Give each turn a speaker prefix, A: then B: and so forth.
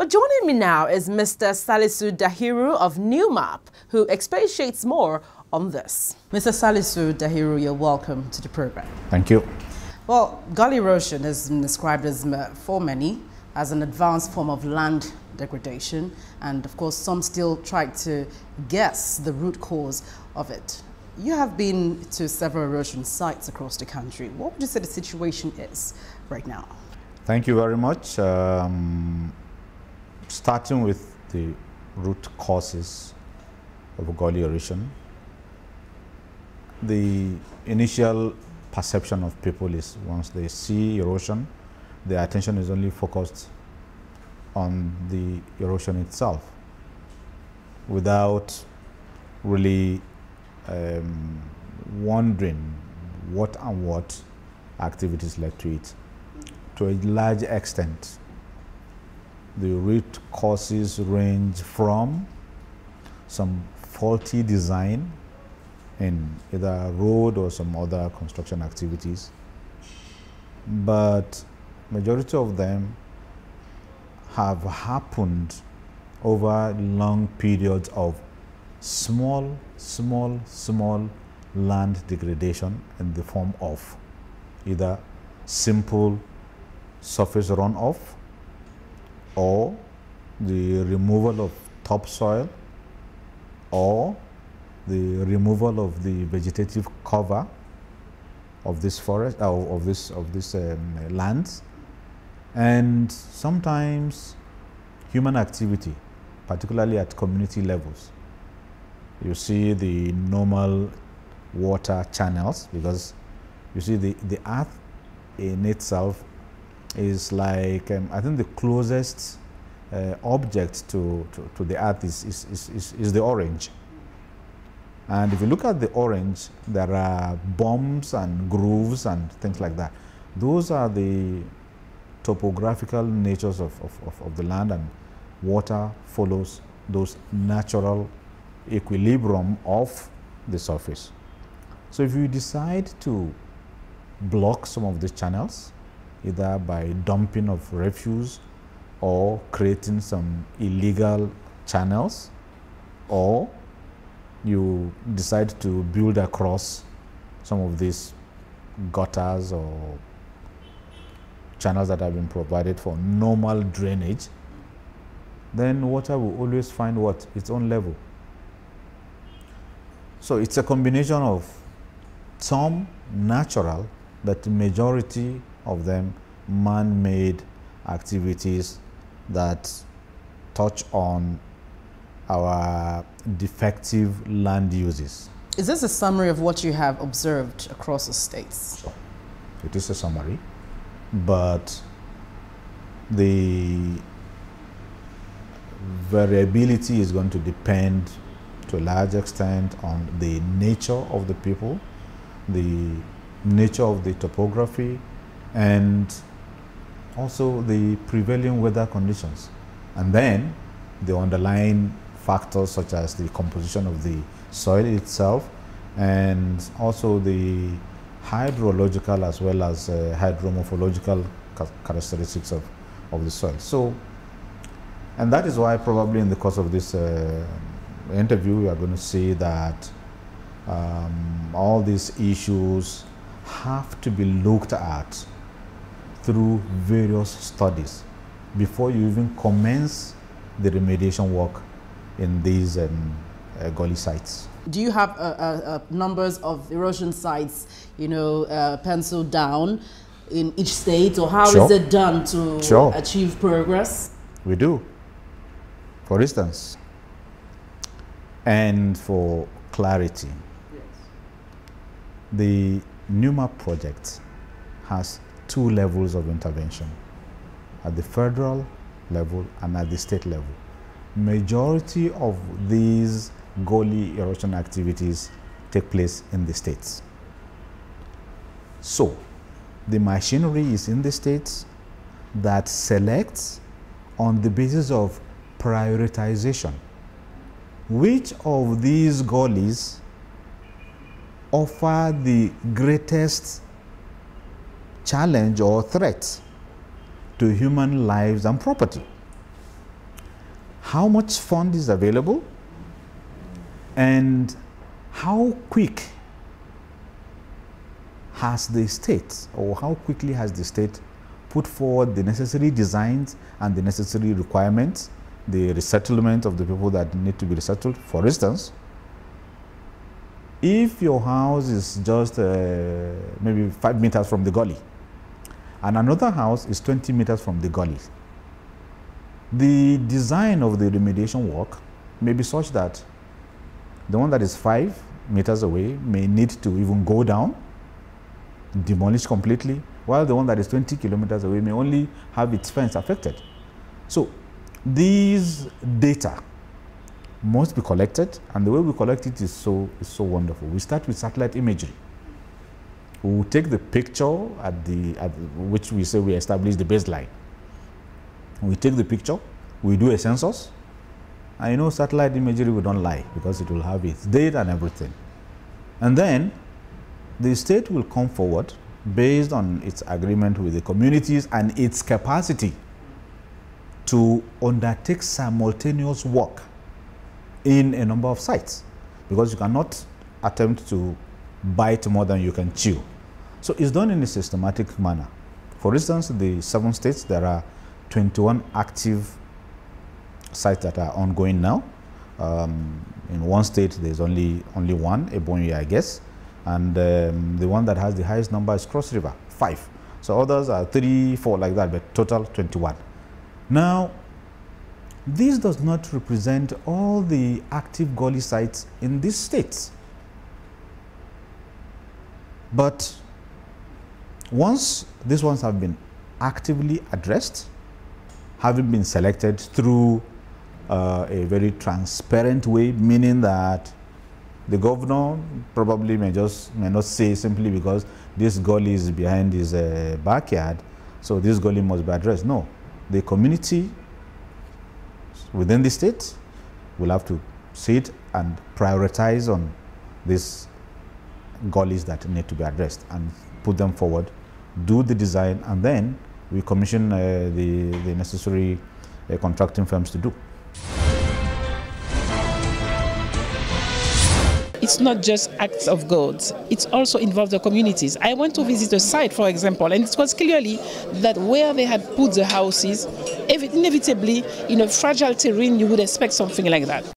A: But joining me now is Mr. Salisu Dahiru of NewMap, who expatiates more on this. Mr. Salisu Dahiru, you're welcome to the program.
B: Thank you.
A: Well, gully erosion has been described as, for many, as an advanced form of land degradation, and of course some still try to guess the root cause of it. You have been to several erosion sites across the country. What would you say the situation is right now?
B: Thank you very much. Starting with the root causes of gully erosion, the initial perception of people is once they see erosion, their attention is only focused on the erosion itself without really wondering what activities led to it. To a large extent, the root causes range from some faulty design in either road or some other construction activities, but majority of them have happened over long periods of small land degradation in the form of either simple surface runoff or the removal of topsoil or the removal of the vegetative cover of this forest of this lands, and sometimes human activity, particularly at community levels. You see the normal water channels, because you see the earth in itself is like I think the closest object to the earth is the orange. And if you look at the orange, there are bumps and grooves and things like that. Those are the topographical natures of the land, and water follows those natural equilibrium of the surface. So if you decide to block some of these channels, either by dumping of refuse or creating some illegal channels, or you decide to build across some of these gutters or channels that have been provided for normal drainage, then water will always find what? Its own level. So it's a combination of some natural, but the majority of them man-made activities that touch on our defective land uses.
A: Is this a summary of what you have observed across the states?
B: So, it is a summary, but the variability is going to depend to a large extent on the nature of the people, the nature of the topography, and also the prevailing weather conditions. And then the underlying factors such as the composition of the soil itself, and also the hydrological as well as hydromorphological characteristics of the soil. So, and that is why probably in the course of this interview we are going to see that all these issues have to be looked at through various studies before you even commence the remediation work in these gully sites.
A: Do you have numbers of erosion sites, penciled down in each state, or how is it done to achieve progress?
B: We do. For instance, and for clarity, the NewMap project has 2 levels of intervention, at the federal level and at the state level. Majority of these gully erosion activities take place in the states. So, the machinery is in the states that selects on the basis of prioritization which of these gullies offer the greatest challenge or threat to human lives and property. how much fund is available, and how quick has the state, or how quickly has the state put forward the necessary designs and the necessary requirements, the resettlement of the people that need to be resettled. For instance, if your house is just maybe 5 meters from the gully, and another house is 20 meters from the gully, the design of the remediation work may be such that the one that is 5 meters away may need to even go down, demolish completely, while the one that is 20 kilometers away may only have its fence affected. So these data must be collected, and the way we collect it is so wonderful. We start with satellite imagery. We will take the picture at which we say we establish the baseline. We take the picture, we do a census, and you know satellite imagery, we don't lie because it will have its date and everything. And then the state will come forward based on its agreement with the communities and its capacity to undertake simultaneous work in a number of sites, because you cannot attempt to bite more than you can chew. So it's done in a systematic manner. For instance, the 7 states, there are 21 active sites that are ongoing now. In one state, there's only one, Ebonyi, I guess, and the one that has the highest number is Cross River, 5. So others are 3, 4 like that, but total 21. Now, this does not represent all the active gully sites in these states. But once these ones have been actively addressed, having been selected through a very transparent way, meaning that the governor probably may not say simply because this gully is behind his backyard, so this gully must be addressed. No, the community within the state will have to sit and prioritize on these gullies that need to be addressed and put them forward, do the design, and then we commission the necessary contracting firms to do.
C: It's not just acts of God, it also involves the communities. I went to visit a site, for example, and it was clearly that where they had put the houses, inevitably in a fragile terrain, you would expect something like that.